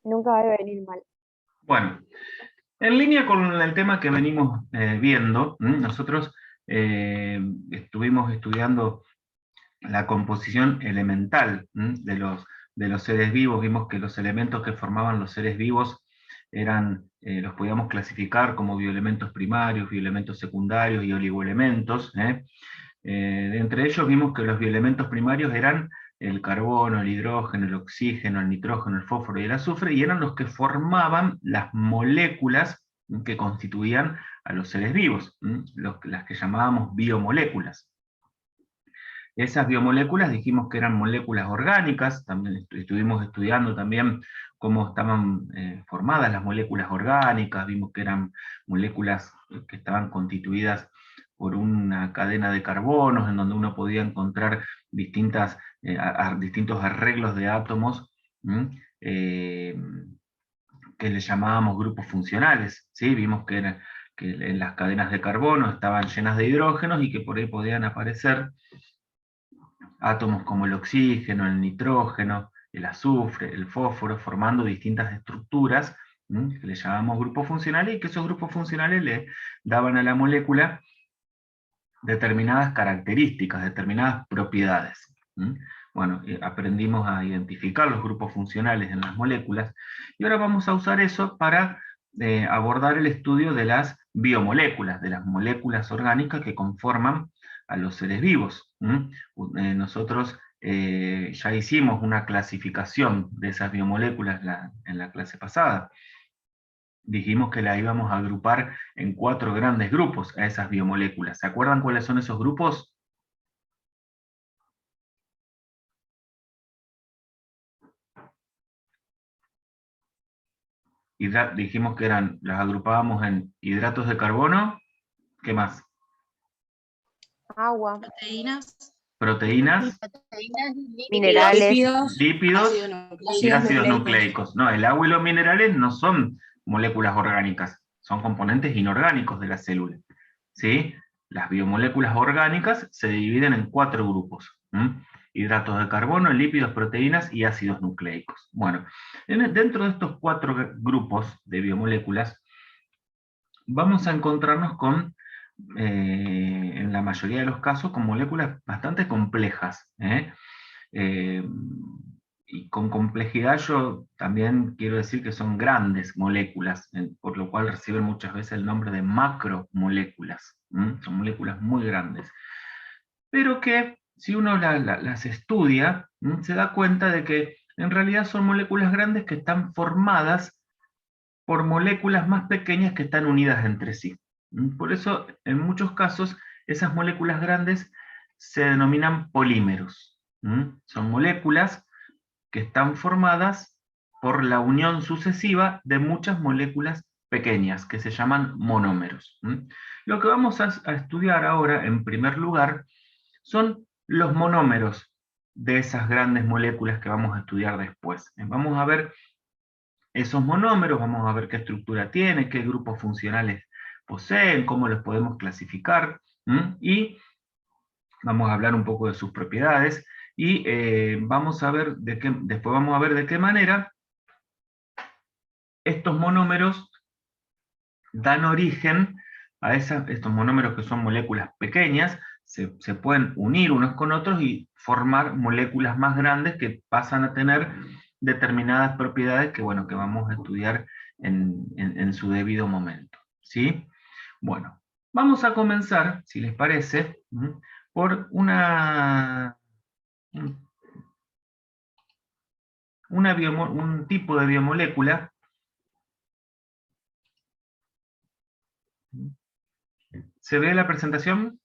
Nunca va a venir mal. Bueno, en línea con el tema que venimos viendo, nosotros estuvimos estudiando la composición elemental de los seres vivos. Vimos que los elementos que formaban los seres vivos eran, los podíamos clasificar como bioelementos primarios, bioelementos secundarios y oligoelementos. Entre ellos vimos que los bioelementos primarios eran el carbono, el hidrógeno, el oxígeno, el nitrógeno, el fósforo y el azufre, y eran los que formaban las moléculas que constituían a los seres vivos, las que llamábamos biomoléculas. Esas biomoléculas dijimos que eran moléculas orgánicas. También estuvimos estudiando también cómo estaban formadas las moléculas orgánicas. Vimos que eran moléculas que estaban constituidas por una cadena de carbonos, en donde uno podía encontrar distintos arreglos de átomos, que le llamábamos grupos funcionales. ¿Sí? Vimos que en las cadenas de carbono estaban llenas de hidrógenos y que por ahí podían aparecer átomos como el oxígeno, el nitrógeno, el azufre, el fósforo, formando distintas estructuras que le llamamos grupos funcionales, y que esos grupos funcionales le daban a la molécula determinadas características, determinadas propiedades. Bueno, aprendimos a identificar los grupos funcionales en las moléculas, y ahora vamos a usar eso para abordar el estudio de las biomoléculas, de las moléculas orgánicas que conforman a los seres vivos. Nosotros ya hicimos una clasificación de esas biomoléculas en la clase pasada. Dijimos que la íbamos a agrupar en 4 grandes grupos a esas biomoléculas. ¿Se acuerdan cuáles son esos grupos? Dijimos que las agrupábamos en hidratos de carbono. ¿Qué más? Agua, Proteínas, minerales, lípidos y ácidos nucleicos. No, el agua y los minerales no son moléculas orgánicas, son componentes inorgánicos de la célula. ¿Sí? Las biomoléculas orgánicas se dividen en 4 grupos. Hidratos de carbono, lípidos, proteínas y ácidos nucleicos. Bueno, dentro de estos 4 grupos de biomoléculas, vamos a encontrarnos con, en la mayoría de los casos, con moléculas bastante complejas. Y con complejidad yo también quiero decir que son grandes moléculas, por lo cual reciben muchas veces el nombre de macromoléculas. Son moléculas muy grandes. Pero que si uno las estudia, se da cuenta de que en realidad son moléculas grandes que están formadas por moléculas más pequeñas que están unidas entre sí. Por eso, en muchos casos, esas moléculas grandes se denominan polímeros. Son moléculas que están formadas por la unión sucesiva de muchas moléculas pequeñas, que se llaman monómeros. Lo que vamos a estudiar ahora, en primer lugar, son los monómeros de esas grandes moléculas que vamos a estudiar después. Vamos a ver esos monómeros, vamos a ver qué estructura tiene, qué grupos funcionales poseen, cómo los podemos clasificar, y vamos a hablar un poco de sus propiedades, y vamos a ver después vamos a ver de qué manera estos monómeros dan origen a estos monómeros, que son moléculas pequeñas, se pueden unir unos con otros y formar moléculas más grandes que pasan a tener determinadas propiedades que, bueno, que vamos a estudiar en su debido momento. ¿Sí? Bueno, vamos a comenzar, si les parece, por un tipo de biomolécula. ¿Se ve la presentación?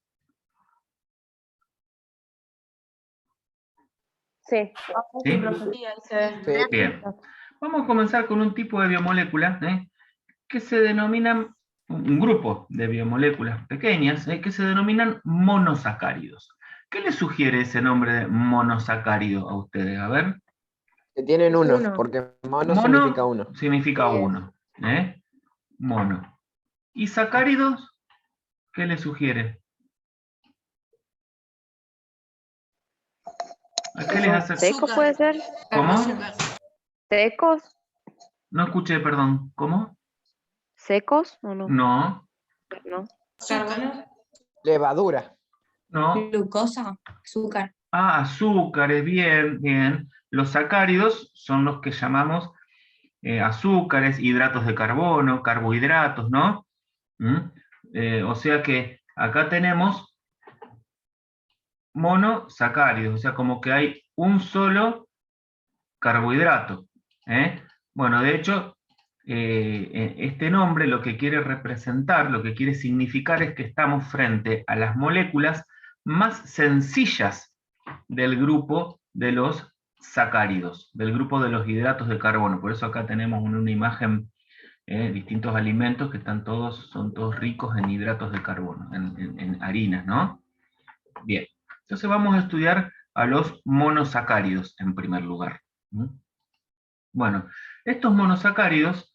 sí. ¿Sí? Bien. Vamos a comenzar con un tipo de biomolécula que se denominan, un grupo de biomoléculas pequeñas que se denominan monosacáridos. ¿Qué les sugiere ese nombre de monosacárido a ustedes? A ver. Que tienen uno, porque mono significa uno. Significa uno. Mono. ¿Y sacáridos? ¿Qué les sugiere? ¿A qué les hace? ¿Secos puede ser? ¿Cómo? ¿Secos? No escuché, perdón. ¿Cómo? ¿Secos o no? No, No. Carbono. Levadura. no. Glucosa. Azúcar. Ah, azúcares, bien, bien. Los sacáridos son los que llamamos azúcares, hidratos de carbono, carbohidratos, ¿no? ¿Mm? O sea que acá tenemos monosacáridos, o sea, como que hay un solo carbohidrato. ¿Eh? Bueno, de hecho, este nombre lo que quiere representar, lo que quiere significar es que estamos frente a las moléculas más sencillas del grupo de los sacáridos, del grupo de los hidratos de carbono. Por eso acá tenemos una imagen, distintos alimentos que están todos, son todos ricos en hidratos de carbono, en harinas, ¿no? Bien, entonces vamos a estudiar a los monosacáridos en primer lugar. Bueno, estos monosacáridos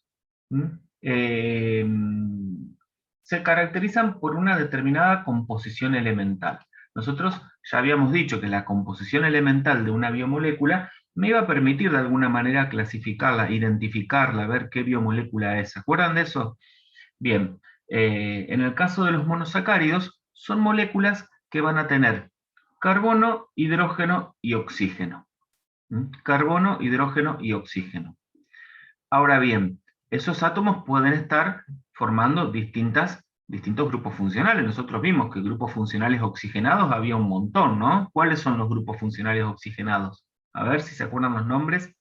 se caracterizan por una determinada composición elemental. Nosotros ya habíamos dicho que la composición elemental de una biomolécula me iba a permitir de alguna manera clasificarla, identificarla, ver qué biomolécula es. ¿Se acuerdan de eso? Bien, en el caso de los monosacáridos, son moléculas que van a tener carbono, hidrógeno y oxígeno. Carbono, hidrógeno y oxígeno. Ahora bien, esos átomos pueden estar formando distintos grupos funcionales. Nosotros vimos que grupos funcionales oxigenados había un montón, ¿no? ¿Cuáles son los grupos funcionales oxigenados? A ver si se acuerdan los nombres.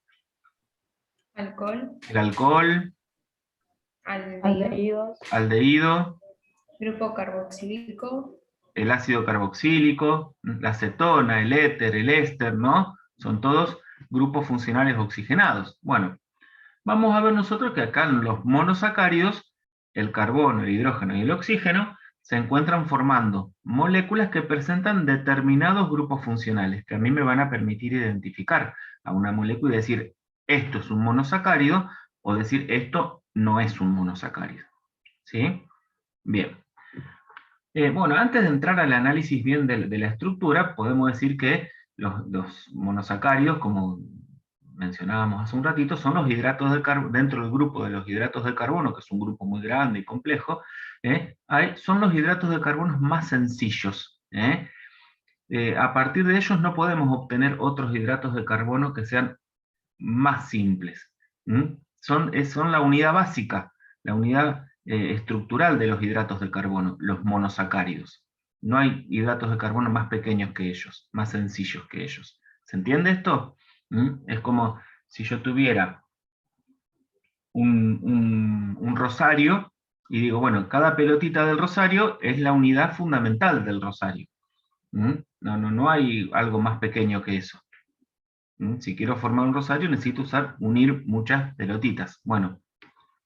Alcohol. El alcohol. Aldehído. Grupo carboxílico. El ácido carboxílico, la acetona, el éter, el éster, ¿no? Son todos grupos funcionales oxigenados. Bueno, vamos a ver nosotros que acá en los monosacáridos, el carbono, el hidrógeno y el oxígeno se encuentran formando moléculas que presentan determinados grupos funcionales, que a mí me van a permitir identificar a una molécula y decir, esto es un monosacárido, o decir, esto no es un monosacárido. ¿Sí? Bien. Bueno, antes de entrar al análisis bien de la estructura, podemos decir que los monosacáridos, como mencionábamos hace un ratito, son los hidratos de carbono, dentro del grupo de los hidratos de carbono, que es un grupo muy grande y complejo, son los hidratos de carbono más sencillos. A partir de ellos no podemos obtener otros hidratos de carbono que sean más simples. Son la unidad básica, la unidad estructural de los hidratos de carbono, los monosacáridos. No hay hidratos de carbono más pequeños que ellos, más sencillos que ellos. ¿Se entiende esto? Es como si yo tuviera un rosario y digo, bueno, cada pelotita del rosario es la unidad fundamental del rosario. No hay algo más pequeño que eso. Si quiero formar un rosario necesito unir muchas pelotitas. Bueno,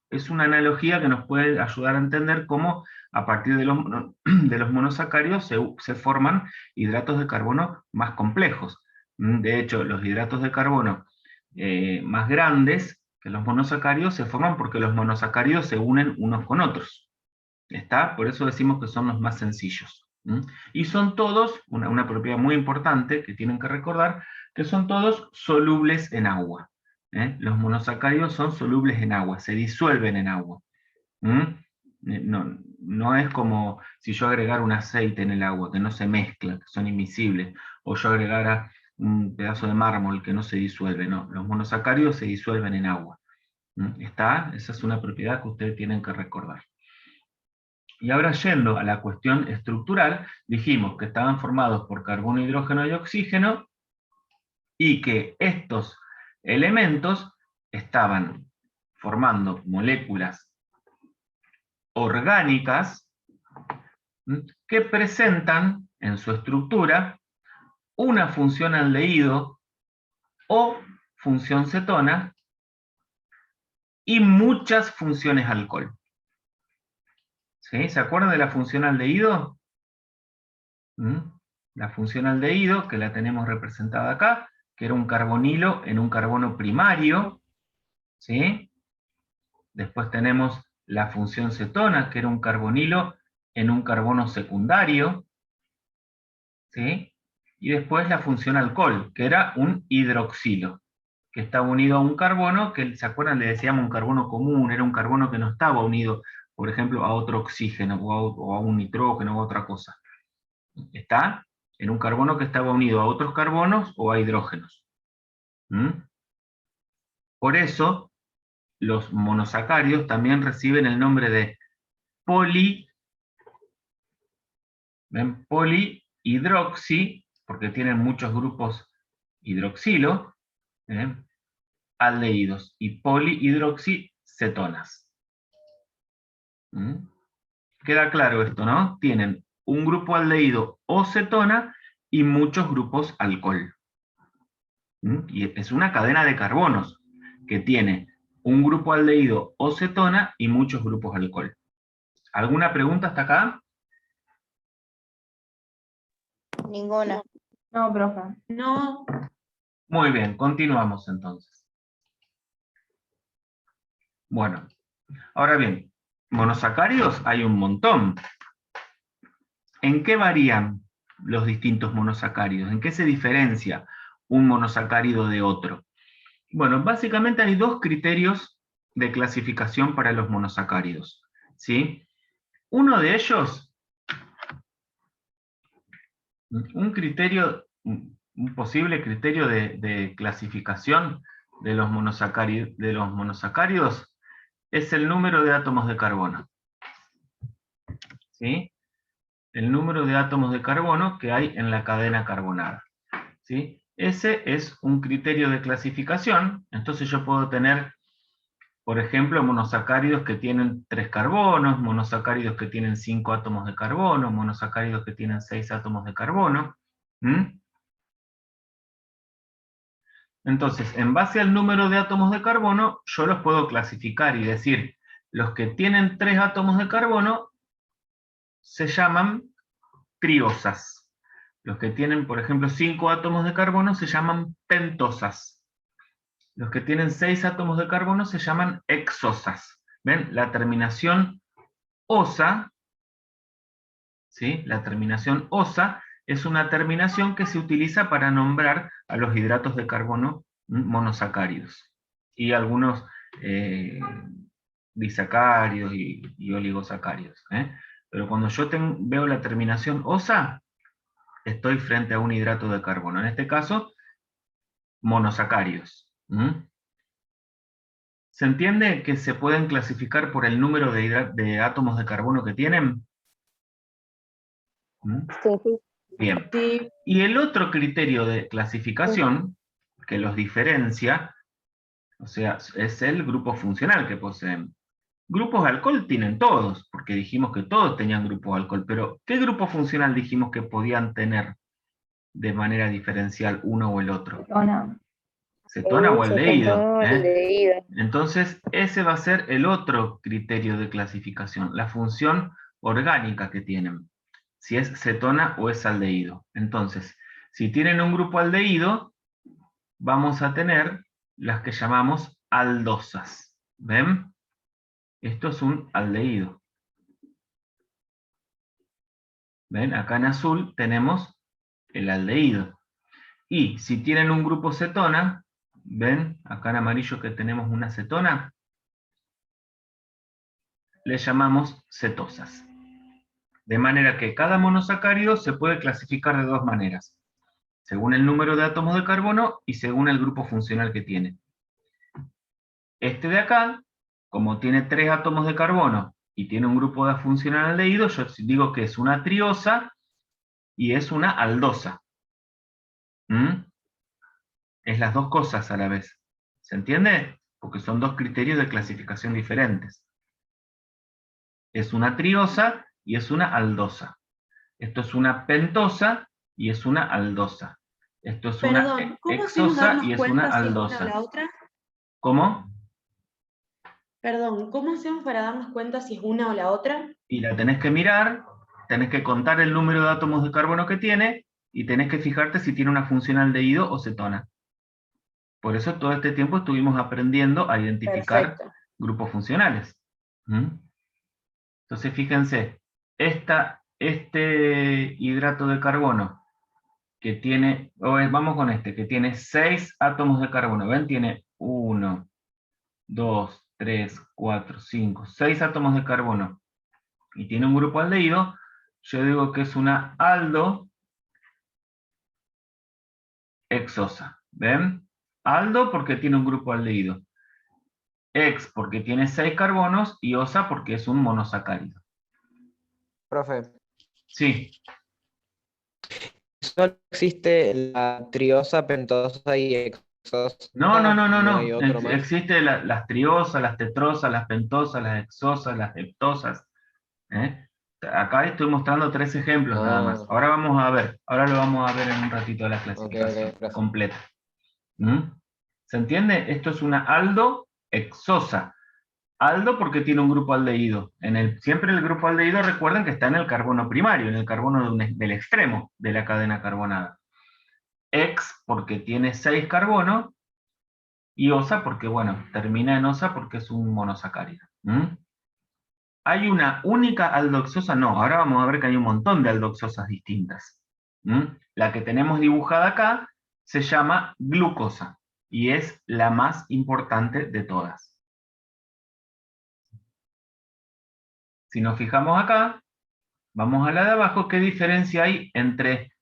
es una analogía que nos puede ayudar a entender cómo a partir de los monosacáridos se forman hidratos de carbono más complejos. De hecho, los hidratos de carbono más grandes que los monosacáridos se forman porque los monosacáridos se unen unos con otros. ¿Está? Por eso decimos que son los más sencillos. Y son todos, una propiedad muy importante que tienen que recordar, que son todos solubles en agua. Los monosacáridos son solubles en agua, se disuelven en agua. No es como si yo agregara un aceite en el agua, que no se mezcla, que son invisibles, o yo agregara un pedazo de mármol que no se disuelve, no. Los monosacáridos se disuelven en agua. ¿Está? Esa es una propiedad que ustedes tienen que recordar. Y ahora yendo a la cuestión estructural, dijimos que estaban formados por carbono, hidrógeno y oxígeno, y que estos elementos estaban formando moléculas orgánicas que presentan en su estructura una función aldehído o función cetona y muchas funciones alcohol. ¿Sí? ¿Se acuerdan de la función aldehído? La función aldehído, que la tenemos representada acá, que era un carbonilo en un carbono primario. ¿Sí? Después tenemos la función cetona, que era un carbonilo en un carbono secundario. ¿Sí? Y después la función alcohol, que era un hidroxilo, que estaba unido a un carbono, que ¿se acuerdan? Le decíamos un carbono común, era un carbono que no estaba unido, por ejemplo, a otro oxígeno, o a un nitrógeno, o a otra cosa. Está en un carbono que estaba unido a otros carbonos o a hidrógenos. Por eso, los monosacáridos también reciben el nombre de polihidroxi, porque tienen muchos grupos hidroxilo, aldehídos, y polihidroxicetonas. Queda claro esto, ¿no? Tienen un grupo aldehído o cetona y muchos grupos alcohol. Y es una cadena de carbonos que tiene un grupo aldehído o cetona y muchos grupos alcohol. ¿Alguna pregunta hasta acá? Ninguna. No, profe. No. Muy bien, continuamos entonces. Bueno, ahora bien, monosacáridos hay un montón. ¿En qué varían los distintos monosacáridos? ¿En qué se diferencia un monosacárido de otro? Bueno, básicamente hay dos criterios de clasificación para los monosacáridos, ¿sí? Uno de ellos, un posible criterio de clasificación de los monosacáridos es el número de átomos de carbono. ¿Sí? El número de átomos de carbono que hay en la cadena carbonada. ¿Sí? Ese es un criterio de clasificación. Entonces yo puedo tener, por ejemplo, monosacáridos que tienen 3 carbonos, monosacáridos que tienen 5 átomos de carbono, monosacáridos que tienen 6 átomos de carbono. Entonces, en base al número de átomos de carbono, yo los puedo clasificar y decir, los que tienen 3 átomos de carbono se llaman triosas. Los que tienen, por ejemplo, 5 átomos de carbono se llaman pentosas. Los que tienen 6 átomos de carbono se llaman hexosas. ¿Ven? La terminación osa, ¿sí? La terminación osa es una terminación que se utiliza para nombrar a los hidratos de carbono monosacáridos. Y algunos disacáridos y oligosacáridos. Pero cuando yo veo la terminación osa, estoy frente a un hidrato de carbono. En este caso, monosacáridos. ¿Se entiende que se pueden clasificar por el número de átomos de carbono que tienen? Sí. Bien. Y el otro criterio de clasificación que los diferencia, o sea, es el grupo funcional que poseen. Grupos de alcohol tienen todos, porque dijimos que todos tenían grupos de alcohol, pero ¿qué grupo funcional dijimos que podían tener de manera diferencial uno o el otro? Cetona. Cetona o aldehído. Aldehído. Entonces, ese va a ser el otro criterio de clasificación, la función orgánica que tienen, si es cetona o es aldehído. Entonces, si tienen un grupo aldehído, vamos a tener las que llamamos aldosas. ¿Ven? Esto es un aldehído. ¿Ven? Acá en azul tenemos el aldehído. Y si tienen un grupo cetona, ¿ven? Acá en amarillo que tenemos una cetona, le llamamos cetosas. De manera que cada monosacárido se puede clasificar de dos maneras, según el número de átomos de carbono y según el grupo funcional que tiene. Este de acá, como tiene 3 átomos de carbono y tiene un grupo funcional aldehído, yo digo que es una triosa y es una aldosa. Es las dos cosas a la vez. ¿Se entiende? Porque son dos criterios de clasificación diferentes. Es una triosa y es una aldosa. Esto es una pentosa y es una aldosa. Esto es una hexosa y es una aldosa. La otra? ¿Cómo? Perdón, ¿cómo hacemos para darnos cuenta si es una o la otra? Y la tenés que mirar, tenés que contar el número de átomos de carbono que tiene y tenés que fijarte si tiene una función aldehído o cetona. Por eso todo este tiempo estuvimos aprendiendo a identificar grupos funcionales. Entonces fíjense, este hidrato de carbono que tiene, vamos con este, que tiene 6 átomos de carbono. ¿Ven? Tiene 1, 2, 3, 4, 5, 6 átomos de carbono. Y tiene un grupo aldehído. Yo digo que es una aldo exosa. ¿Ven? Aldo porque tiene un grupo aldehído. Ex porque tiene 6 carbonos y osa porque es un monosacárido. Profe, Sí. solo existe la triosa, pentosa y exosa. No. hay otro más. Existe las triosas, las tetrosas, las pentosas, las exosas, las heptosas. Acá estoy mostrando 3 ejemplos nada más. Ahora vamos a ver, ahora lo vamos a ver en un ratito la clasificación completa. ¿Se entiende? Esto es una aldo exosa. Aldo porque tiene un grupo aldehído. Siempre el grupo aldehído, recuerden que está en el carbono primario, en el carbono del extremo de la cadena carbonada. Ex porque tiene 6 carbonos, y osa porque, bueno, termina en osa porque es un monosacárido. ¿Hay una única aldoxosa? No, ahora vamos a ver que hay un montón de aldoxosas distintas. La que tenemos dibujada acá se llama glucosa, y es la más importante de todas. Si nos fijamos acá, vamos a la de abajo, ¿qué diferencia hay entre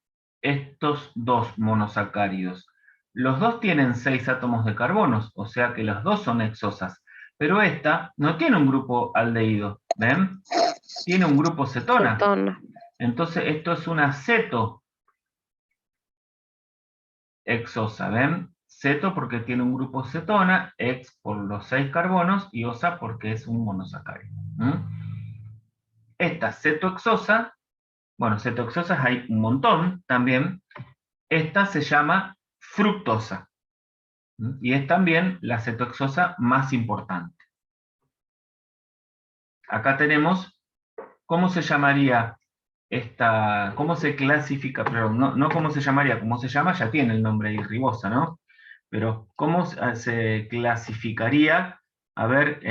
estos dos monosacáridos? Los dos tienen 6 átomos de carbonos, o sea que las dos son exosas, pero esta no tiene un grupo aldehído, ¿ven? Tiene un grupo cetona. Entonces esto es una ceto exosa, ¿ven? Ceto porque tiene un grupo cetona, ex por los 6 carbonos y osa porque es un monosacárido. Esta cetoexosa, bueno, cetoexosas hay un montón también. Esta se llama fructosa. Y es también la cetoexosa más importante. Acá tenemos cómo se llamaría esta, cómo se clasifica, pero no cómo se llamaría, cómo se llama, ya tiene el nombre ahí, ribosa, ¿no? Pero cómo se clasificaría, a ver,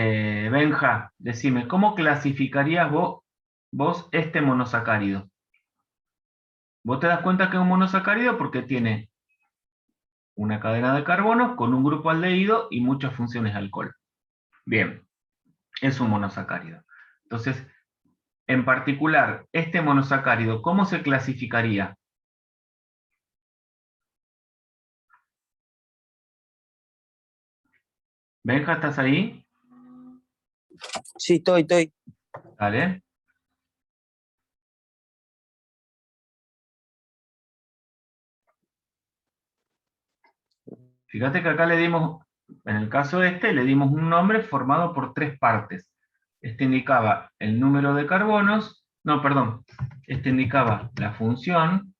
Benja, decime, ¿cómo clasificarías vos este monosacárido? Vos te das cuenta que es un monosacárido porque tiene una cadena de carbonos con un grupo aldehído y muchas funciones de alcohol. Bien, es un monosacárido. Entonces, en particular, este monosacárido, ¿cómo se clasificaría? Benja, ¿estás ahí? Sí, estoy. Dale. Fíjate que acá le dimos, en el caso este, le dimos un nombre formado por 3 partes. Este indicaba el número de carbonos, no, perdón, este indicaba la función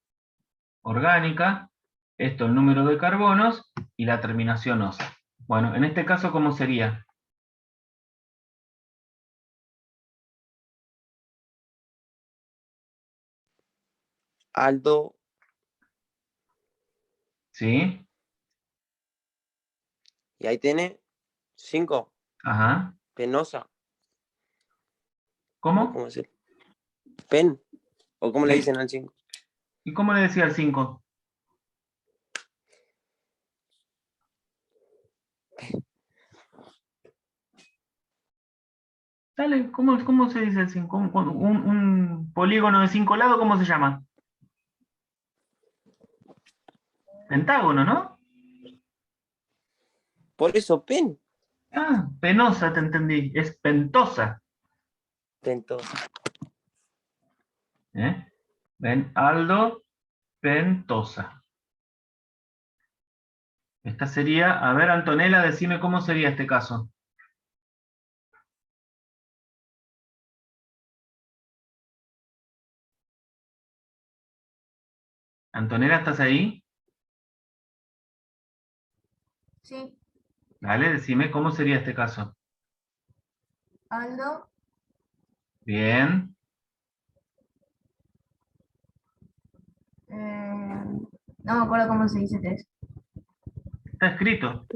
orgánica, esto el número de carbonos y la terminación osa. Bueno, en este caso, ¿cómo sería? Aldo. ¿Sí? Y ahí tiene 5. Ajá. Penosa. ¿Cómo? ¿Cómo decir? Pen. ¿O cómo le dicen al 5? ¿Y cómo le decía al 5? Dale, ¿cómo se dice el 5? Un polígono de 5 lados, ¿cómo se llama? Pentágono, ¿no? Por eso, pen. Ah, penosa, te entendí. Es pentosa. Pentosa. ¿Ven? Aldo pentosa. Esta sería, a ver, Antonella, decime cómo sería este caso. Antonella, ¿estás ahí? Sí. Dale, decime cómo sería este caso. Aldo. Bien. No me acuerdo cómo se dice test. Está escrito.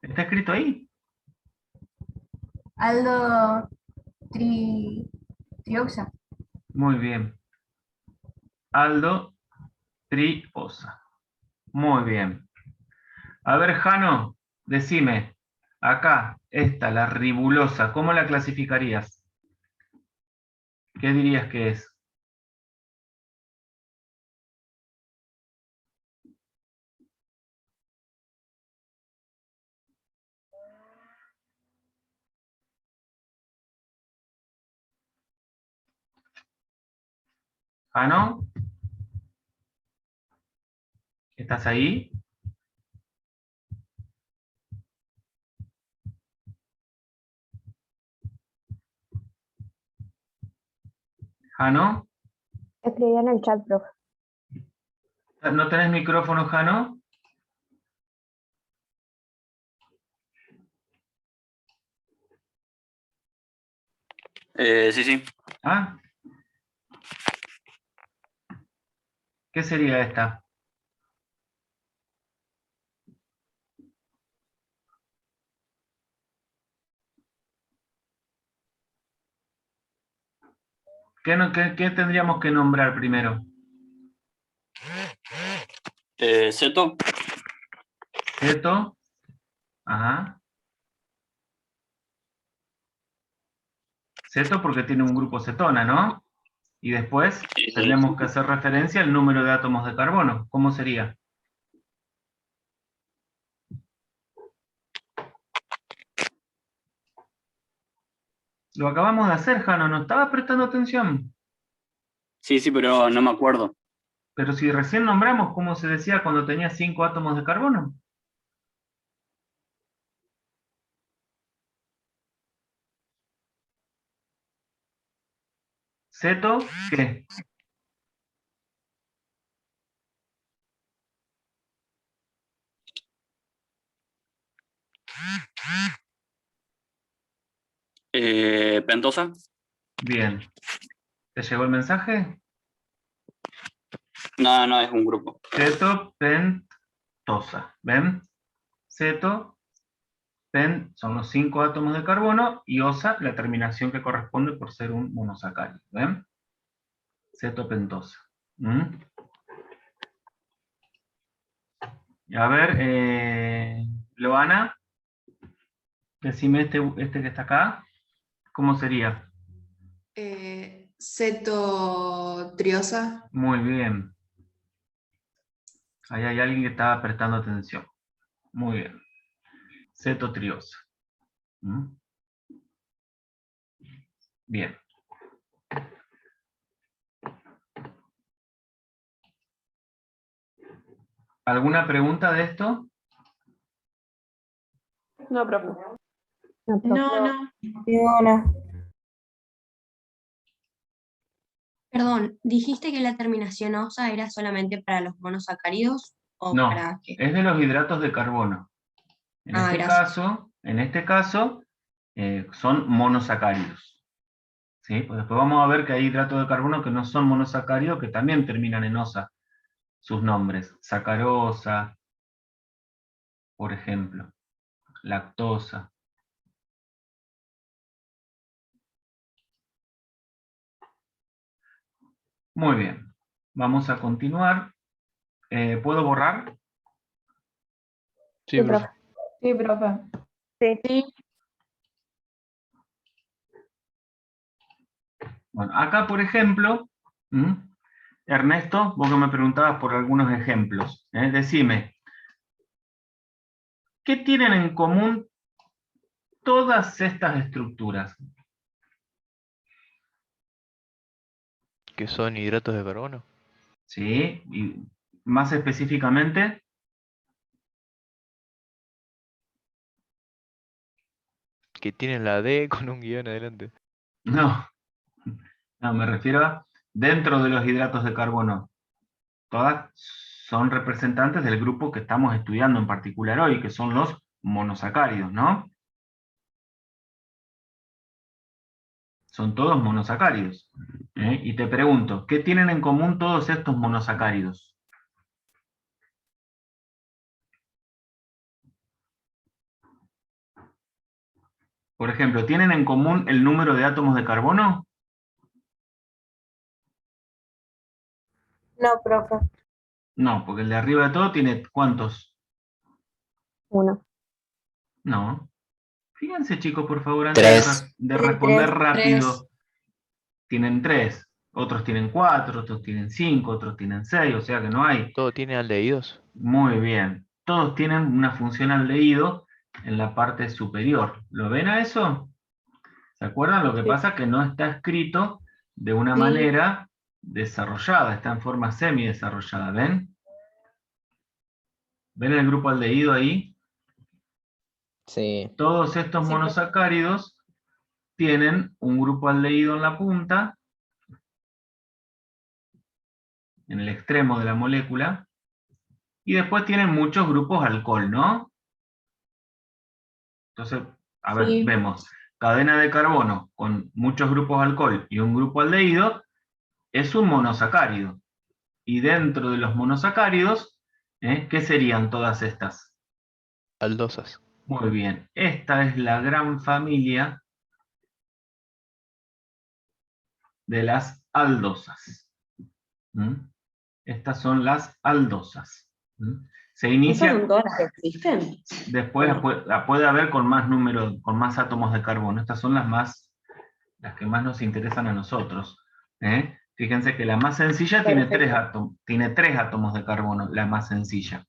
Está escrito ahí. Aldo trioxa. Muy bien. aldol-triosa. Muy bien. A ver, Jano, decime, acá, esta, la ribulosa, ¿cómo la clasificarías? ¿Qué dirías que es? ¿Jano? ¿Estás ahí? ¿Jano? Escribí en el chat, profe. ¿No tenés micrófono, Jano? Sí, sí. ¿Ah? ¿Qué sería esta? ¿Qué tendríamos que nombrar primero? Ceto. Ceto. Ajá. Ceto porque tiene un grupo cetona, ¿no? Y después tendríamos que hacer referencia al número de átomos de carbono. ¿Cómo sería? Lo acabamos de hacer, Jano. ¿No estabas prestando atención? Sí, sí, pero no me acuerdo. Pero si recién nombramos cómo se decía cuando tenía 5 átomos de carbono. Ceto, ¿qué? Pentosa. Bien. ¿Te llegó el mensaje? No, no, es un grupo. Ceto, pentosa. ¿Ven? Ceto, pen son los 5 átomos de carbono y osa la terminación que corresponde por ser un monosacárido. ¿Ven? Cetopentosa. ¿Mm? A ver, Loana, decime este que está acá, ¿cómo sería? Cetotriosa. Muy bien. Ahí hay alguien que estaba prestando atención. Muy bien. Cetotriosa. ¿Mm? Bien. ¿Alguna pregunta de esto? No, profe. No, profe. No. Ninguna. Perdón, ¿dijiste que la terminación osa era solamente para los monosacáridos o No, para qué? es de los hidratos de carbono. En este caso, son monosacáridos. ¿Sí? Pues después vamos a ver que hay hidratos de carbono que no son monosacáridos, que también terminan en osa sus nombres. Sacarosa, por ejemplo. Lactosa. Muy bien. Vamos a continuar. ¿Puedo borrar? Sí, profe. Sí, profe. Sí. Bueno, acá, por ejemplo, Ernesto, vos que me preguntabas por algunos ejemplos, decime, ¿qué tienen en común todas estas estructuras? Que son hidratos de carbono. Sí, y más específicamente, Que tienen la D con un guión adelante. no, me refiero a dentro de los hidratos de carbono. Todas son representantes del grupo que estamos estudiando en particular hoy, que son los monosacáridos, ¿no? Son todos monosacáridos. Y te pregunto, ¿qué tienen en común todos estos monosacáridos? Por ejemplo, ¿tienen en común el número de átomos de carbono? No, profe. No, porque el de arriba de todo tiene ¿cuántos? 1. No. Fíjense, chicos, por favor, Tres. antes de responder Tres. rápido. Tienen 3, otros tienen 4, otros tienen 5, otros tienen 6, o sea que no hay. ¿Todo tiene aldehídos? Muy bien. Todos tienen una función aldehído en la parte superior. ¿Lo ven a eso? ¿Se acuerdan? Lo que pasa es que no está escrito de una manera desarrollada, está en forma semidesarrollada. ¿Ven? ¿Ven el grupo aldehído ahí? Sí. Todos estos monosacáridos tienen un grupo aldehído en la punta, en el extremo de la molécula, y después tienen muchos grupos alcohol, ¿no? Entonces, a ver, vemos, cadena de carbono con muchos grupos alcohol y un grupo aldehído es un monosacárido. Y dentro de los monosacáridos, ¿qué serían todas estas? Aldosas. Muy bien, esta es la gran familia de las aldosas. Estas son las aldosas. Se inicia. ¿Esas son todas las que existen? Después la puede haber con más número, con más átomos de carbono. Estas son las que más nos interesan a nosotros. Fíjense que la más sencilla tiene 3 átomos de carbono, la más sencilla.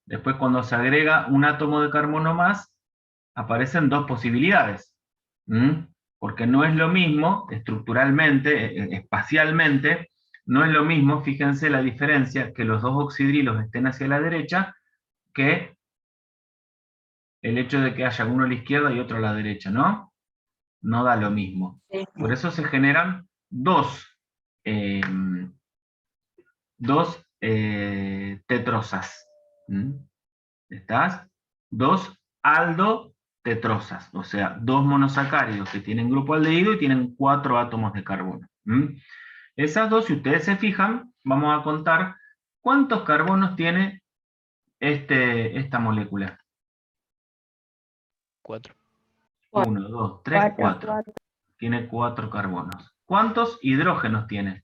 Después, cuando se agrega un átomo de carbono más, aparecen 2 posibilidades. Porque no es lo mismo, estructuralmente, espacialmente, no es lo mismo, fíjense la diferencia, que los 2 oxidrilos estén hacia la derecha, que el hecho de que haya uno a la izquierda y otro a la derecha, ¿no? No da lo mismo. Por eso se generan dos tetrosas. ¿Estás? 2 aldotetrosas, o sea, 2 monosacáridos que tienen grupo aldehído y tienen 4 átomos de carbono. Esas 2, si ustedes se fijan, vamos a contar cuántos carbonos tiene esta molécula. 4. 1, 2, 3, 4. Tiene 4 carbonos. ¿Cuántos hidrógenos tiene?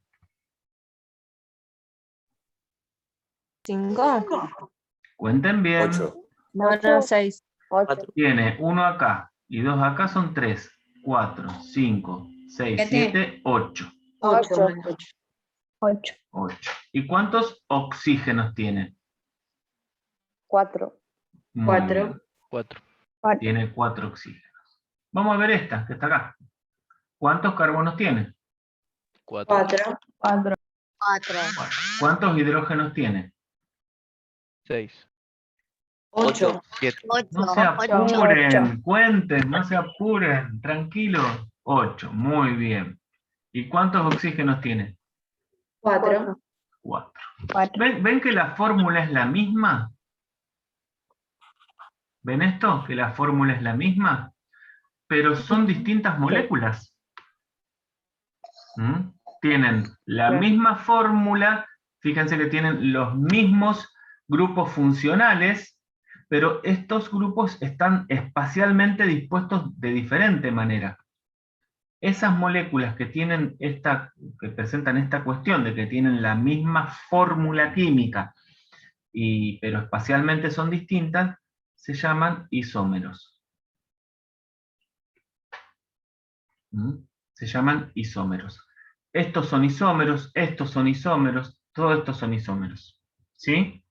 5. Cuenten bien. 8. No, 6. 8. Tiene 1 acá y 2 acá, son 3, 4, 5, 6, 7, 8. 8. ¿Y cuántos oxígenos tiene? 4. Muy bien. 4. Tiene 4 oxígenos. Vamos a ver esta, que está acá. ¿Cuántos carbonos tiene? 4. 4. ¿Cuántos hidrógenos tiene? 6. 8. 7. No se apuren, cuenten, no se apuren, tranquilos. 8, muy bien. ¿Y cuántos oxígenos tiene? 4. 4. ¿Ven que la fórmula es la misma? ¿Ven esto? Que la fórmula es la misma, pero son distintas moléculas. Tienen la misma fórmula, fíjense que tienen los mismos grupos funcionales, pero estos grupos están espacialmente dispuestos de diferente manera. Esas moléculas que tienen que presentan esta cuestión de que tienen la misma fórmula química, pero espacialmente son distintas, se llaman isómeros. Se llaman isómeros. Estos son isómeros, estos son isómeros, todos estos son isómeros. ¿Sí?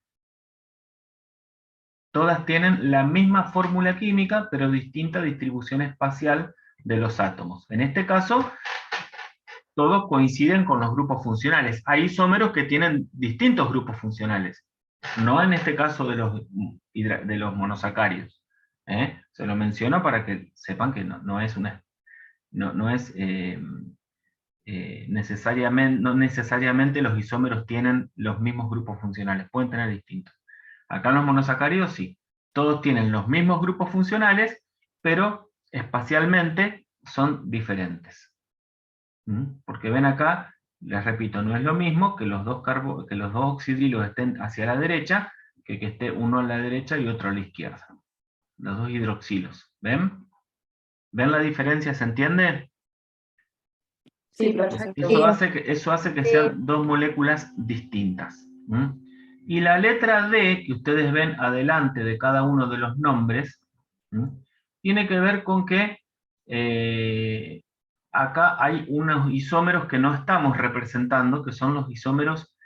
Todas tienen la misma fórmula química, pero distinta distribución espacial de los átomos. En este caso, todos coinciden con los grupos funcionales. Hay isómeros que tienen distintos grupos funcionales. No en este caso de los monosacáridos. Se lo menciono para que sepan que no es necesariamente los isómeros tienen los mismos grupos funcionales, pueden tener distintos. Acá en los monosacáridos sí, todos tienen los mismos grupos funcionales, pero espacialmente son diferentes. Porque ven acá, les repito, no es lo mismo que los dos oxidrilos estén hacia la derecha, que esté uno a la derecha y otro a la izquierda. Los 2 hidroxilos, ¿ven? ¿Ven la diferencia? ¿Se entiende? Sí, perfecto. Eso hace que sean dos moléculas distintas. Y la letra D, que ustedes ven adelante de cada uno de los nombres, tiene que ver con que acá hay unos isómeros que no estamos representando, que son los isómeros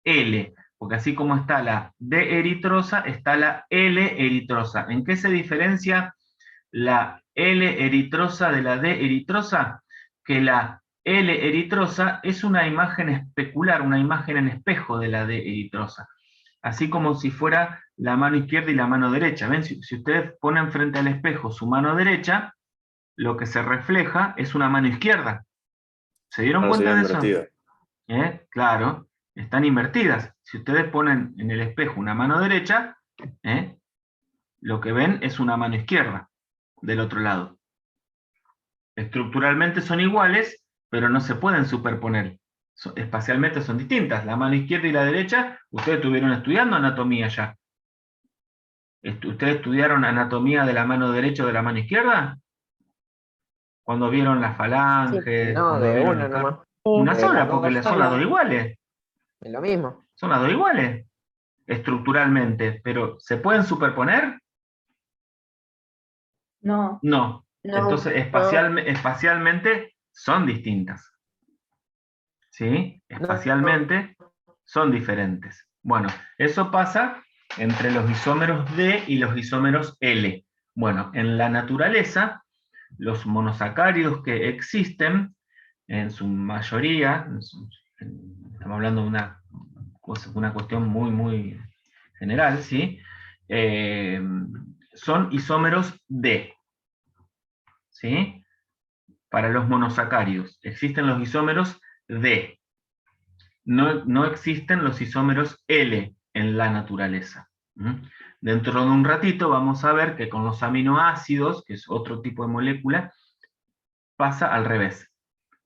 L, porque así como está la D eritrosa, está la L eritrosa. ¿En qué se diferencia la L eritrosa de la D eritrosa? Que la L eritrosa es una imagen especular, una imagen en espejo de la D eritrosa. Así como si fuera la mano izquierda y la mano derecha. ¿Ven? Si ustedes ponen frente al espejo su mano derecha, lo que se refleja es una mano izquierda. ¿Se dieron cuenta de eso? Claro, están invertidas. Si ustedes ponen en el espejo una mano derecha, lo que ven es una mano izquierda del otro lado. Estructuralmente son iguales, pero no se pueden superponer. Espacialmente son distintas. La mano izquierda y la derecha, ustedes estuvieron estudiando anatomía ya. ¿Ustedes estudiaron anatomía de la mano derecha o de la mano izquierda? Cuando vieron las falanges. No, de una nomás. Una sola, porque son las dos iguales. Es lo mismo. Son las dos iguales, estructuralmente, pero ¿se pueden superponer? No. No. Entonces, espacialmente son distintas. ¿Sí? Espacialmente son diferentes. Bueno, eso pasa entre los isómeros D y los isómeros L. Bueno, en la naturaleza, los monosacáridos que existen, en su mayoría, estamos hablando de una cuestión muy, muy general, ¿sí? Son isómeros D. ¿Sí? Para los monosacáridos existen los isómeros D. No existen los isómeros L en la naturaleza. Dentro de un ratito vamos a ver que con los aminoácidos, que es otro tipo de molécula, pasa al revés.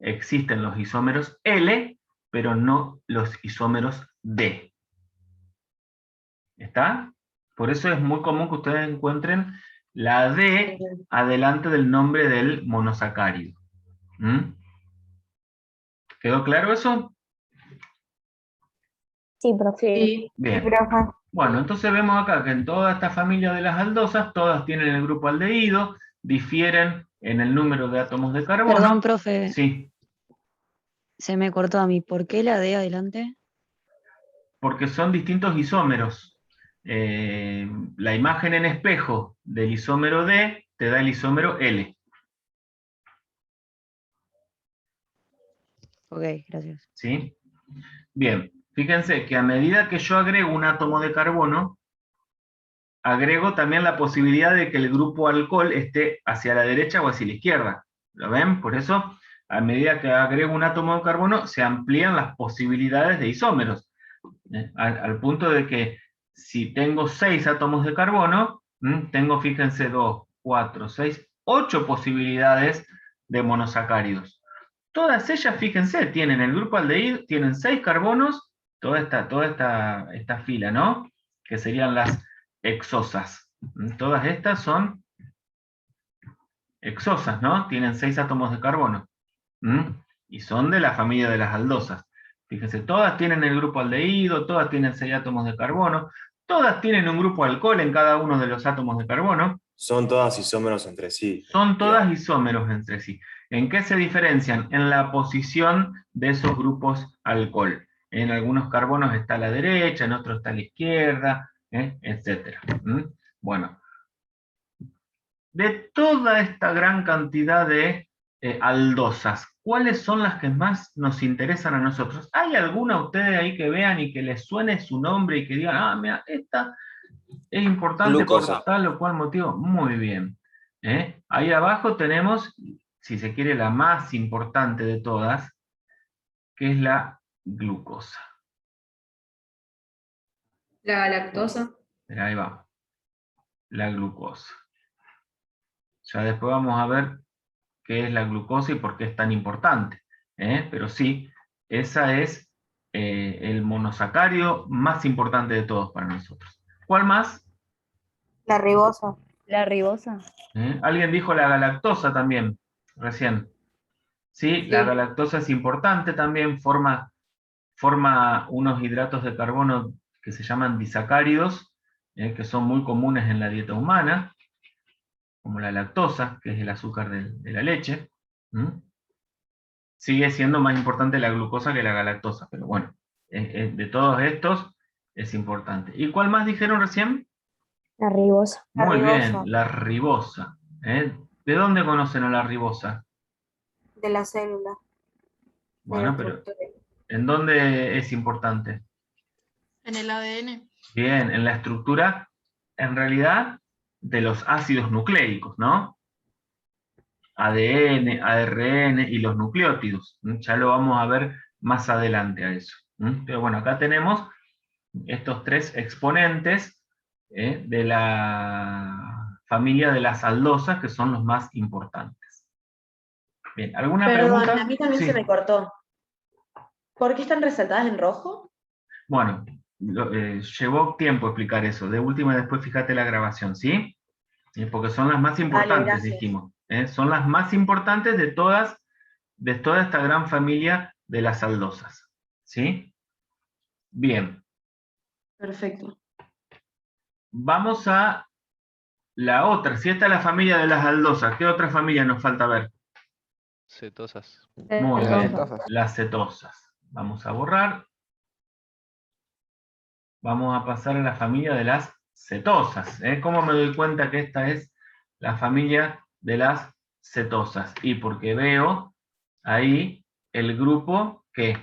Existen los isómeros L, pero no los isómeros D. ¿Está? Por eso es muy común que ustedes encuentren la D adelante del nombre del monosacárido. ¿Quedó claro eso? Sí, profe. Sí. Bien. Sí, profe. Bueno, entonces vemos acá que en toda esta familia de las aldosas, todas tienen el grupo aldehído, difieren en el número de átomos de carbono. Perdón, profe. Sí. Se me cortó a mí. ¿Por qué la D adelante? Porque son distintos isómeros. La imagen en espejo del isómero D te da el isómero L. Ok, gracias. ¿Sí? Bien, fíjense que a medida que yo agrego un átomo de carbono, agrego también la posibilidad de que el grupo alcohol esté hacia la derecha o hacia la izquierda. ¿Lo ven? Por eso, a medida que agrego un átomo de carbono, se amplían las posibilidades de isómeros. Al punto de que si tengo 6 átomos de carbono, tengo, fíjense, 2, 4, 6, 8 posibilidades de monosacáridos. Todas ellas, fíjense, tienen el grupo aldehído, tienen 6 carbonos, toda esta fila, ¿no? Que serían las hexosas. Todas estas son hexosas, ¿no? Tienen 6 átomos de carbono. Y son de la familia de las aldosas. Fíjense, todas tienen el grupo aldehído, todas tienen 6 átomos de carbono, todas tienen un grupo alcohol en cada uno de los átomos de carbono. Son todas isómeros entre sí. Son todas isómeros entre sí. ¿En qué se diferencian? En la posición de esos grupos alcohol. En algunos carbonos está a la derecha, en otros está a la izquierda, etc. Bueno, de toda esta gran cantidad de aldosas, ¿cuáles son las que más nos interesan a nosotros? ¿Hay alguna ustedes ahí que vean y que les suene su nombre y que digan, ah, mira, esta es importante Glucosa. por tal o cual motivo? Muy bien. Ahí abajo tenemos, si se quiere, la más importante de todas, que es la glucosa. La lactosa. Mira, ahí va. La glucosa. Ya después vamos a ver qué es la glucosa y por qué es tan importante. Pero sí, esa es el monosacárido más importante de todos para nosotros. ¿Cuál más? La ribosa. La ribosa. Alguien dijo la galactosa también, recién. ¿sí? La galactosa es importante también, forma unos hidratos de carbono que se llaman disacáridos, que son muy comunes en la dieta humana, como la lactosa, que es el azúcar de la leche. Sigue siendo más importante la glucosa que la galactosa, pero bueno, de todos estos es importante. ¿Y cuál más dijeron recién? La ribosa. Muy bien, la ribosa. ¿De dónde conocen a la ribosa? De la célula. Bueno, pero ¿en dónde es importante? En el ADN. Bien, en la estructura, en realidad, de los ácidos nucleicos, ¿no? ADN, ARN y los nucleótidos. Ya lo vamos a ver más adelante a eso. Pero bueno, acá tenemos estos tres exponentes de la familia de las aldosas, que son los más importantes. Bien, ¿alguna pregunta? Perdón, a mí también Sí. se me cortó. ¿Por qué están resaltadas en rojo? Bueno, llevó tiempo explicar eso. De última, después fíjate la grabación, ¿sí? Porque son las más importantes, gracias. dijimos. Son las más importantes de toda esta gran familia de las aldosas. ¿Sí? Bien. Perfecto. Vamos a la otra. Si esta es la familia de las aldosas, ¿qué otra familia nos falta ver? Cetosas. Muy Las bien, cetosas. las cetosas. Vamos a borrar. Vamos a pasar a la familia de las cetosas. ¿Cómo me doy cuenta que esta es la familia de las cetosas? Y porque veo ahí el grupo, ¿qué?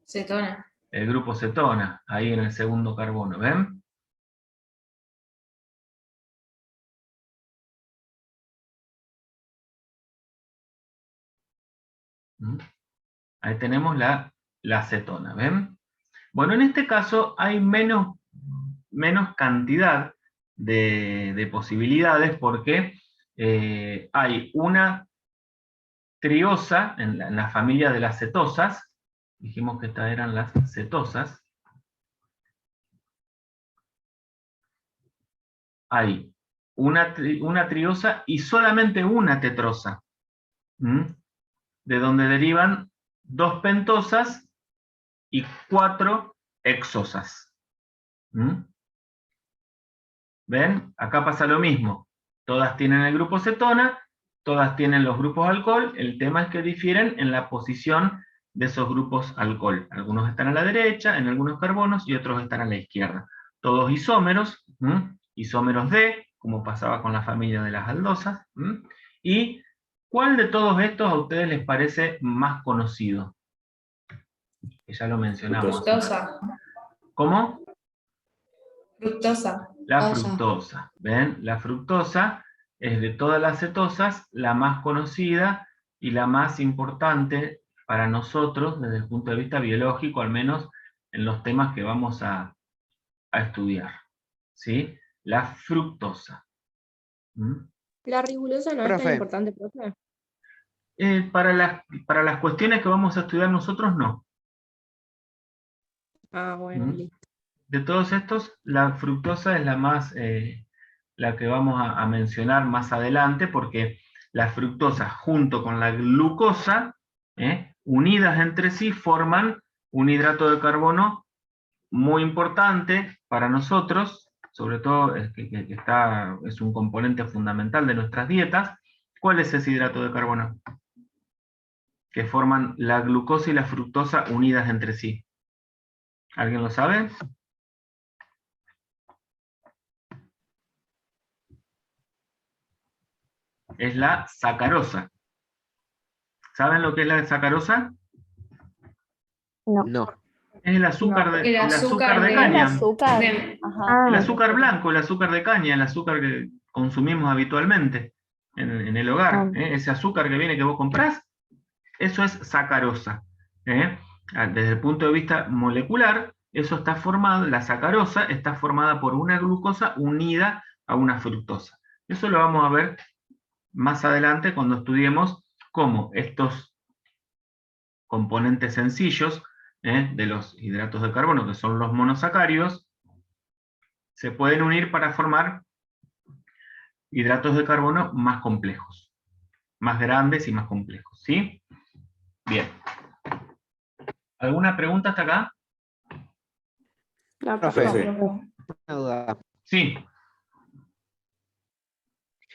Cetona. El grupo cetona, ahí en el segundo carbono, ¿ven? Ahí tenemos la cetona, ¿ven? Bueno, en este caso hay menos cantidad de posibilidades porque hay una triosa en la familia de las cetosas. Dijimos que estas eran las cetosas. Hay una triosa y solamente una tetrosa, de donde derivan 2 pentosas y 4 hexosas. ¿Ven? Acá pasa lo mismo. Todas tienen el grupo cetona, todas tienen los grupos alcohol, el tema es que difieren en la posición de esos grupos alcohol. Algunos están a la derecha, en algunos carbonos, y otros están a la izquierda. Todos isómeros, isómeros D, como pasaba con la familia de las aldosas. ¿Y cuál de todos estos a ustedes les parece más conocido? Que ya lo mencionamos. Fructosa. ¿Cómo? Fructosa. La fructosa. ¿Ven? La fructosa es de todas las cetosas la más conocida y la más importante para nosotros desde el punto de vista biológico, al menos en los temas que vamos a estudiar. ¿Sí? La fructosa. La ribulosa no es tan Profe. importante, profe. Para las cuestiones que vamos a estudiar nosotros, no. Ah, bueno, listo. De todos estos, la fructosa es la más, la que vamos a mencionar más adelante, porque la fructosa junto con la glucosa, unidas entre sí, forman un hidrato de carbono muy importante para nosotros, sobre todo que es un componente fundamental de nuestras dietas. ¿Cuál es ese hidrato de carbono? Que forman la glucosa y la fructosa unidas entre sí. ¿Alguien lo sabe? Es la sacarosa. ¿Saben lo que es la sacarosa? No. Es el azúcar, El azúcar de de- caña. Azúcar. El azúcar blanco, el azúcar de caña, el azúcar que consumimos habitualmente en el hogar. Ese azúcar que viene que vos comprás, eso es sacarosa. Desde el punto de vista molecular, eso está formado, la sacarosa está formada por una glucosa unida a una fructosa. Eso lo vamos a ver más adelante cuando estudiemos cómo estos componentes sencillos de los hidratos de carbono, que son los monosacáridos, se pueden unir para formar hidratos de carbono más complejos. más grandes y más complejos, ¿sí? Bien. ¿Alguna pregunta hasta acá? Profe, una duda. Sí.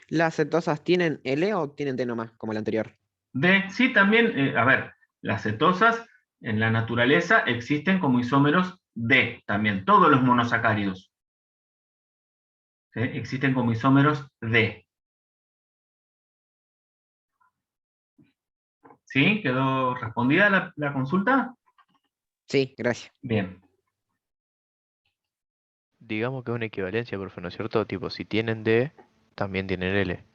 ¿Las cetosas tienen L o tienen T nomás, como el anterior? D, sí, también, a ver, las cetosas en la naturaleza existen como isómeros D también, todos los monosacáridos. ¿Sí? Existen como isómeros D. ¿Sí? ¿Quedó respondida la consulta? Sí, gracias. Bien. Digamos que es una equivalencia, profe, ¿no es cierto? Tipo, si tienen D, también tienen L.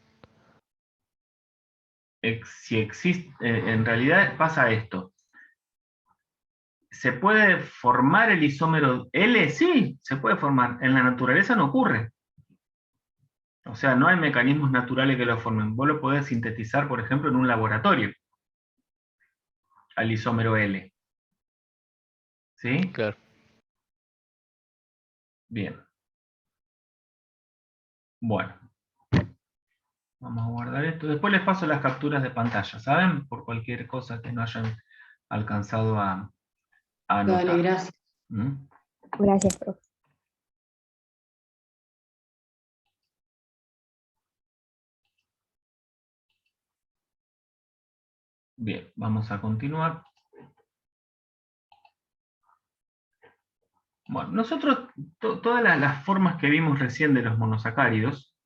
Si existe, en realidad pasa esto. ¿Se puede formar el isómero L? Sí, se puede formar. En la naturaleza no ocurre. O sea, no hay mecanismos naturales que lo formen. Vos lo podés sintetizar, por ejemplo, en un laboratorio. Al isómero L. ¿Sí? Claro. Bien. Bueno. Vamos a guardar esto. Después les paso las capturas de pantalla, ¿saben? Por cualquier cosa que no hayan alcanzado a anotar. Dale, gracias. ¿Mm? Gracias, profe. Bien, vamos a continuar. Bueno, nosotros, todas las formas que vimos recién de los monosacáridos,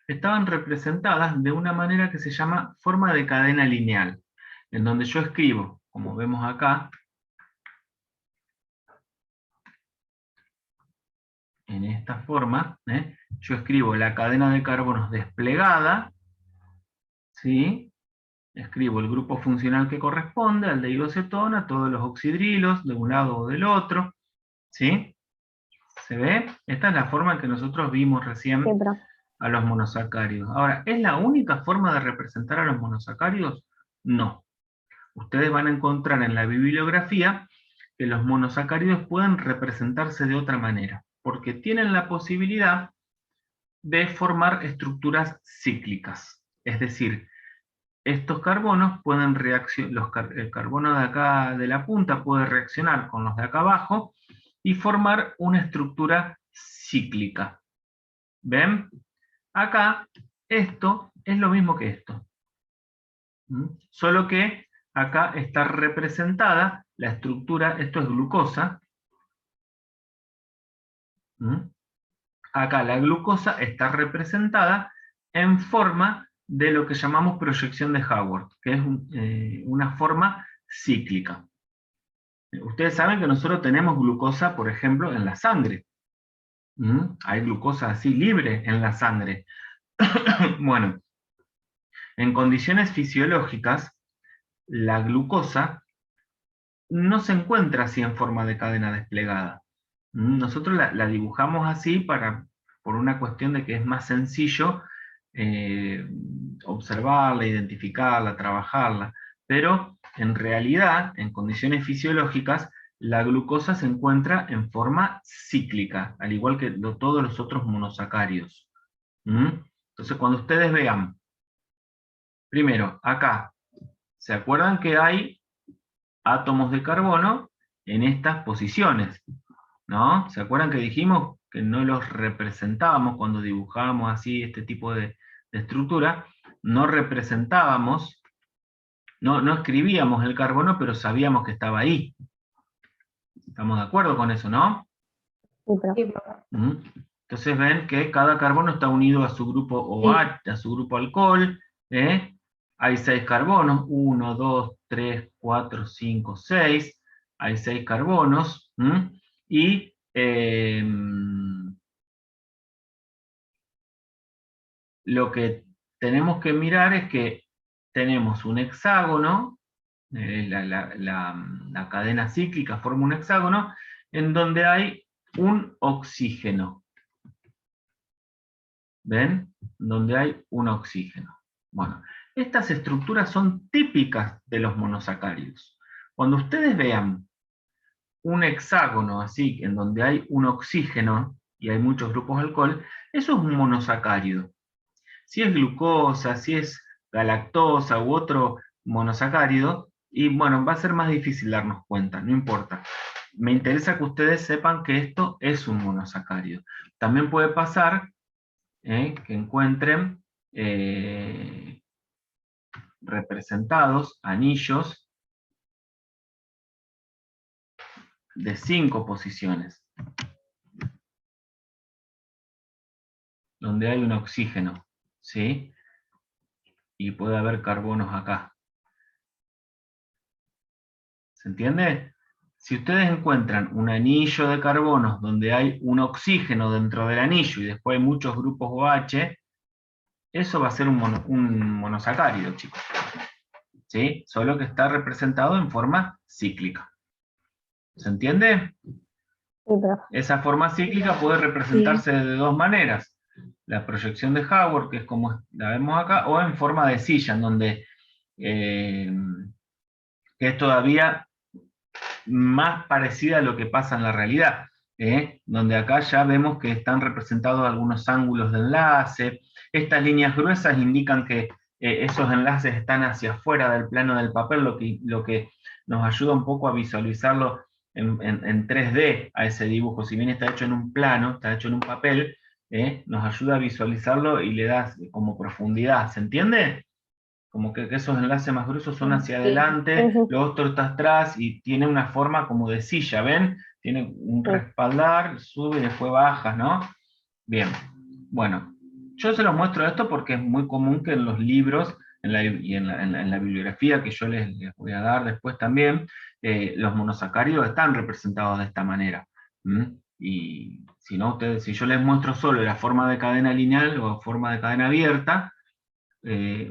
estaban representadas de una manera que se llama forma de cadena lineal, en donde yo escribo, como vemos acá, en esta forma, yo escribo la cadena de carbonos desplegada, ¿sí? Escribo el grupo funcional que corresponde, aldehidocetona, todos los oxidrilos, de un lado o del otro, ¿sí? ¿Se ve? Esta es la forma en que nosotros vimos recién a los monosacáridos. Ahora, ¿es la única forma de representar a los monosacáridos? No. Ustedes van a encontrar en la bibliografía que los monosacáridos pueden representarse de otra manera, porque tienen la posibilidad de formar estructuras cíclicas. Es decir, estos carbonos pueden reaccionar, el carbono de acá de la punta puede reaccionar con los de acá abajo y formar una estructura cíclica. ¿Ven? Acá, esto es lo mismo que esto. Solo que acá está representada la estructura, esto es glucosa. Acá la glucosa está representada en forma de lo que llamamos proyección de Haworth, que es una forma cíclica. Ustedes saben que nosotros tenemos glucosa, por ejemplo, en la sangre. Hay glucosa así libre en la sangre. Bueno, en condiciones fisiológicas, la glucosa no se encuentra así en forma de cadena desplegada. Nosotros la dibujamos así por una cuestión de que es más sencillo observarla, identificarla, trabajarla, pero en realidad, en condiciones fisiológicas, la glucosa se encuentra en forma cíclica, al igual que todos los otros monosacáridos. Entonces, cuando ustedes vean, primero, acá, ¿se acuerdan que hay átomos de carbono en estas posiciones? ¿No? ¿Se acuerdan que dijimos que no los representábamos cuando dibujábamos así este tipo de estructura? No representábamos, no escribíamos el carbono, pero sabíamos que estaba ahí. ¿Estamos de acuerdo con eso, no? Sí, Entonces ven que cada carbono está unido a su grupo OH, a su grupo alcohol. Hay 6 carbonos, 1, 2, 3, 4, 5, 6. Hay 6 carbonos. Y lo que tenemos que mirar es que tenemos un hexágono, la cadena cíclica forma un hexágono, en donde hay un oxígeno. ¿Ven? Donde hay un oxígeno. Bueno, estas estructuras son típicas de los monosacáridos. Cuando ustedes vean un hexágono así, en donde hay un oxígeno y hay muchos grupos de alcohol, eso es un monosacárido. Si es glucosa, si es galactosa u otro monosacárido, y bueno, va a ser más difícil darnos cuenta, no importa. Me interesa que ustedes sepan que esto es un monosacárido. También puede pasar que encuentren representados anillos de 5 posiciones, donde hay un oxígeno, ¿sí? Y puede haber carbonos acá. ¿Se entiende? Si ustedes encuentran un anillo de carbonos donde hay un oxígeno dentro del anillo y después hay muchos grupos OH, eso va a ser un monosacárido, chicos. ¿Sí? Solo que está representado en forma cíclica. ¿Se entiende? Sí, profe. Esa forma cíclica puede representarse de 2 maneras. La proyección de Haworth, que es como la vemos acá, o en forma de silla, en donde que es todavía más parecida a lo que pasa en la realidad, donde acá ya vemos que están representados algunos ángulos de enlace. Estas líneas gruesas indican que esos enlaces están hacia afuera del plano del papel, lo que nos ayuda un poco a visualizarlo en 3D a ese dibujo. Si bien está hecho en un plano, está hecho en un papel, nos ayuda a visualizarlo y le da como profundidad. ¿Se entiende? Como que esos enlaces más gruesos son hacia adelante, los otros están atrás, y tiene una forma como de silla, ¿ven? Tiene un respaldar, sube y después baja, ¿no? Bien, bueno, yo se los muestro esto porque es muy común que en los libros y en la bibliografía que yo les voy a dar después también, los monosacáridos están representados de esta manera. Y si no, si yo les muestro solo la forma de cadena lineal o forma de cadena abierta,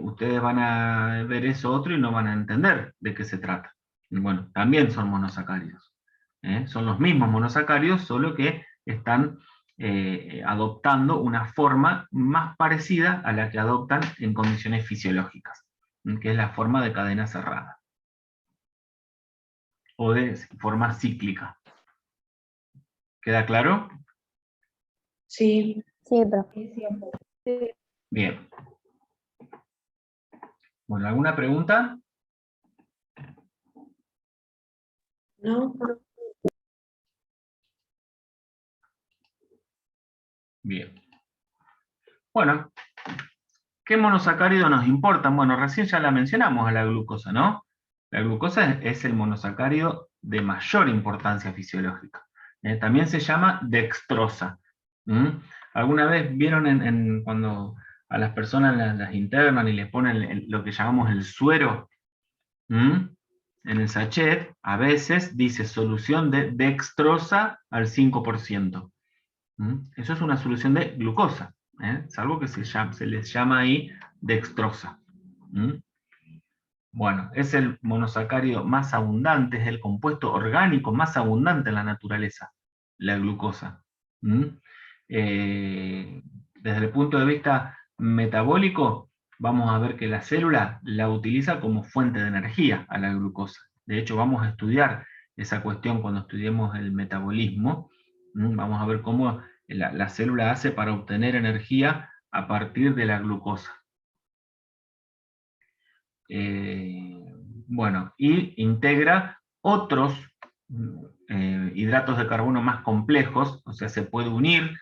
ustedes van a ver eso otro y no van a entender de qué se trata. Y bueno, también son monosacáridos. Son los mismos monosacáridos, solo que están adoptando una forma más parecida a la que adoptan en condiciones fisiológicas, que es la forma de cadena cerrada, o de forma cíclica. ¿Queda claro? Sí. Sí, profe. Bien. Bueno, ¿alguna pregunta? No. Bien. Bueno, ¿qué monosacárido nos importan? Bueno, recién ya la mencionamos a la glucosa, ¿no? La glucosa es el monosacárido de mayor importancia fisiológica. También se llama dextrosa. ¿Alguna vez vieron cuando a las personas las internan y les ponen lo que llamamos el suero? En el sachet, a veces dice solución de dextrosa al 5%. Eso es una solución de glucosa, salvo que se les llama ahí dextrosa. Bueno, es el monosacárido más abundante, es el compuesto orgánico más abundante en la naturaleza, la glucosa. Desde el punto de vista metabólico, vamos a ver que la célula la utiliza como fuente de energía a la glucosa. De hecho, vamos a estudiar esa cuestión cuando estudiemos el metabolismo. Vamos a ver cómo la célula hace para obtener energía a partir de la glucosa. Bueno, y integra otros hidratos de carbono más complejos, o sea, se puede unir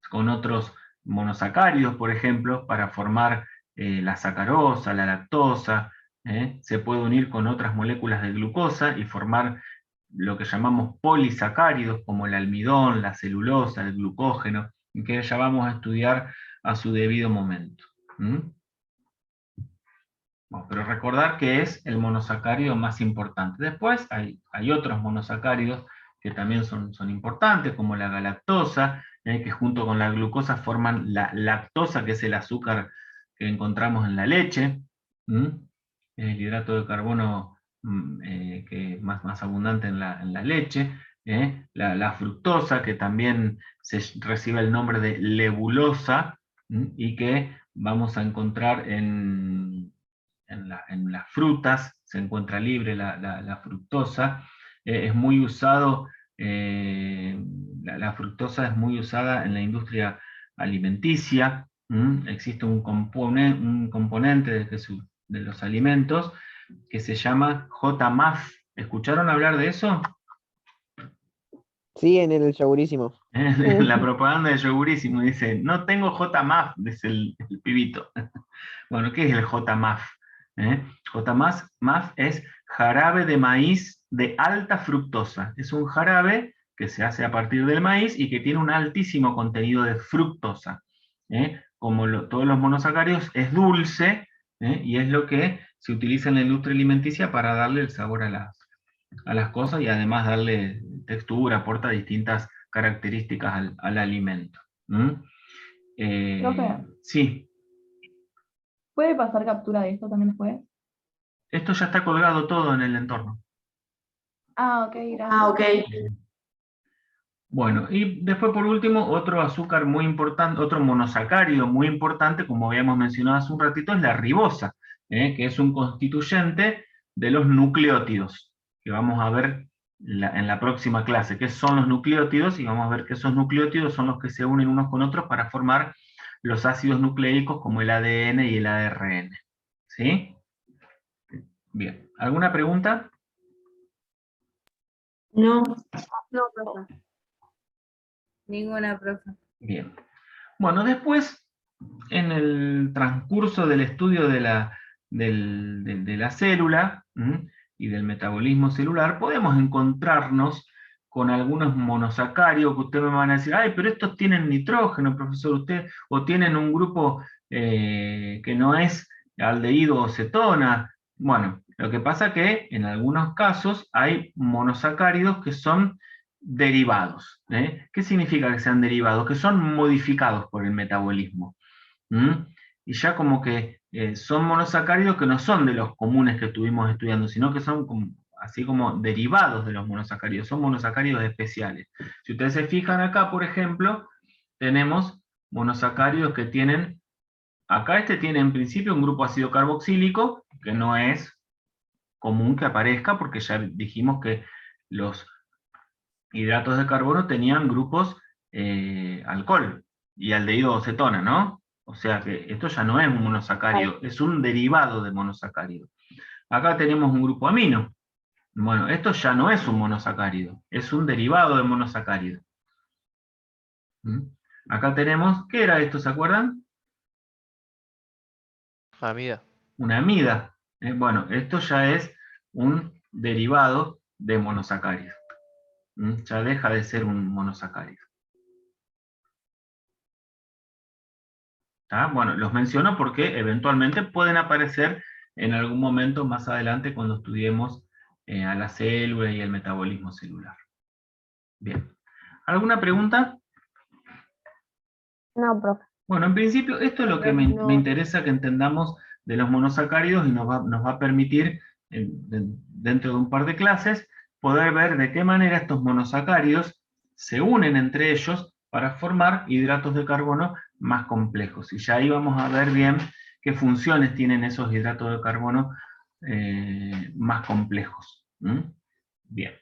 con otros monosacáridos, por ejemplo, para formar la sacarosa, la lactosa. Se puede unir con otras moléculas de glucosa y formar lo que llamamos polisacáridos, como el almidón, la celulosa, el glucógeno, que ya vamos a estudiar a su debido momento. Bueno, pero recordar que es el monosacárido más importante. Después hay otros monosacáridos que también son importantes, como la galactosa, que junto con la glucosa forman la lactosa, que es el azúcar que encontramos en la leche, el hidrato de carbono que es más abundante en la leche, la fructosa, que también recibe el nombre de lebulosa, y que vamos a encontrar en las frutas, se encuentra libre la fructosa. Es muy usado, la fructosa es muy usada en la industria alimenticia, Existe un componente de los alimentos que se llama JMAF. ¿Escucharon hablar de eso? Sí, en el yogurísimo. La propaganda de yogurísimo dice, no tengo JMAF, dice el pibito. Bueno, ¿qué es el JMAF? JMAF es jarabe de maíz de alta fructosa. Es un jarabe que se hace a partir del maíz y que tiene un altísimo contenido de fructosa. Como todos los monosacáridos, es dulce, y es lo que se utiliza en la industria alimenticia para darle el sabor a las cosas y además darle textura, aporta distintas características al alimento. Profe. Sí. ¿Puede pasar captura de esto también después? Esto ya está colgado todo en el entorno. Ah, ok, gracias. Ah, ok. Bueno, y después por último, otro azúcar muy importante, otro monosacárido muy importante, como habíamos mencionado hace un ratito, es la ribosa, que es un constituyente de los nucleótidos, que vamos a ver en la próxima clase, qué son los nucleótidos, y vamos a ver que esos nucleótidos son los que se unen unos con otros para formar los ácidos nucleicos como el ADN y el ARN. ¿Sí? Bien, ¿alguna pregunta? No. No, profe. Ninguna, profe. Bien. Bueno, después, en el transcurso del estudio de la célula y del metabolismo celular, podemos encontrarnos con algunos monosacáridos que ustedes me van a decir, ay, pero estos tienen nitrógeno, profesor, o tienen un grupo que no es aldehído o cetona. Bueno, lo que pasa es que en algunos casos hay monosacáridos que son derivados. ¿Qué significa que sean derivados? Que son modificados por el metabolismo. Y ya como que son monosacáridos que no son de los comunes que estuvimos estudiando, sino que son así como derivados de los monosacáridos, son monosacáridos especiales. Si ustedes se fijan acá, por ejemplo, tenemos monosacáridos que tienen, acá este tiene en principio un grupo ácido carboxílico, que no es común que aparezca, porque ya dijimos que los hidratos de carbono tenían grupos alcohol y aldehído o cetona, ¿no? O sea que esto ya no es un monosacárido, es un derivado de monosacárido. Acá tenemos un grupo amino. Bueno, esto ya no es un monosacárido, es un derivado de monosacárido. Acá tenemos, ¿qué era esto? ¿Se acuerdan? Amida. Una amida. Bueno, esto ya es un derivado de monosacárido. Ya deja de ser un monosacárido. ¿Tá? Bueno, los menciono porque eventualmente pueden aparecer en algún momento más adelante cuando estudiemos a la célula y el metabolismo celular. Bien. ¿Alguna pregunta? No, profe. Bueno, en principio esto es lo que me interesa que entendamos de los monosacáridos y nos va a permitir, dentro de un par de clases, poder ver de qué manera estos monosacáridos se unen entre ellos para formar hidratos de carbono más complejos. Y ya ahí vamos a ver bien qué funciones tienen esos hidratos de carbono más complejos. Bien.